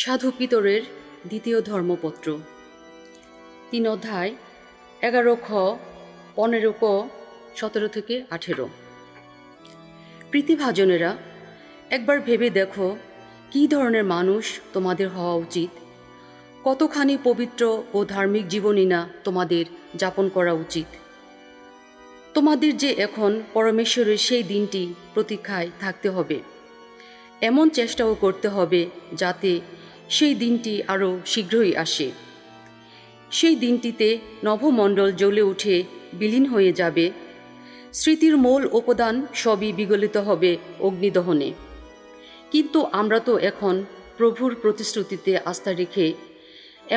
সাধু পিতরের দ্বিতীয় ধর্মপত্র ৩ অধ্যায় ১১ খ ১৫ ক ১৭ থেকে ১৮। প্রীতিভাজনেরা, একবার ভেবে দেখো কী ধরনের মানুষ তোমাদের হওয়া উচিত, কতখানি পবিত্র ও ধার্মিক জীবনই না তোমাদের যাপন করা উচিত। তোমাদের যে এখন পরমেশ্বরের সেই দিনটি প্রতীক্ষায় থাকতে হবে, এমন চেষ্টাও করতে হবে যাতে সেই দিনটি আরও শীঘ্রই আসে। সেই দিনটিতে নভমণ্ডল জ্বলে উঠে বিলীন হয়ে যাবে, স্মৃতির মূল উপাদান সবই বিগলিত হবে অগ্নিদহনে। কিন্তু আমরা তো এখন প্রভুর প্রতিশ্রুতিতে আস্থা রেখে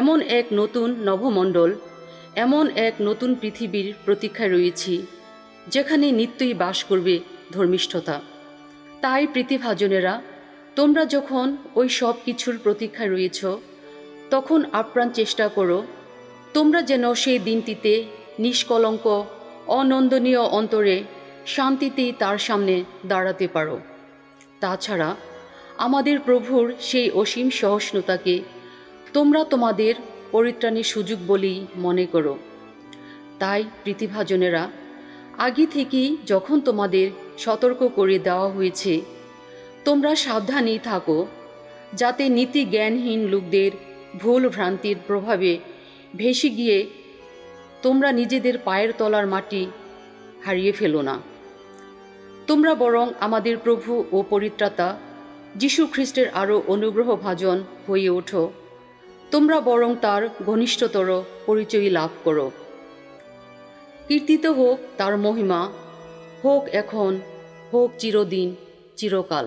এমন এক নতুন নভমণ্ডল, এমন এক নতুন পৃথিবীর প্রতীক্ষায় রয়েছি, যেখানে নিত্যই বাস করবে ধর্মিষ্ঠতা। তাই প্রীতিভাজনেরা, তোমরা যখন ওই সব কিছুর প্রতীক্ষায় রয়েছ, তখন আপ্রাণ চেষ্টা করো তোমরা যেন সেই দিনটিতে নিষ্কলঙ্ক অনন্দনীয় অন্তরে শান্তিতেই তার সামনে দাঁড়াতে পারো। তাছাড়া আমাদের প্রভুর সেই অসীম সহিষ্ণুতাকে তোমরা তোমাদের পরিত্রাণের সুযোগ বলেই মনে করো। তাই প্রীতিভাজনেরা, আগে থেকেই যখন তোমাদের সতর্ক করে দেওয়া হয়েছে, তোমরা সাবধানেই থাকো, যাতে নীতি জ্ঞানহীন লোকদের ভুল ভ্রান্তির প্রভাবে ভেসে গিয়ে তোমরা নিজেদের পায়ের তলার মাটি হারিয়ে ফেলো না। তোমরা বরং আমাদের প্রভু ও পরিত্রাতা যীশু খ্রিস্টের আরও অনুগ্রহভাজন হয়ে ওঠো। তোমরা বরং তার ঘনিষ্ঠতর পরিচয় লাভ করো। কীর্তিত হোক তার মহিমা, হোক এখন, হোক চিরদিন, চিরকাল।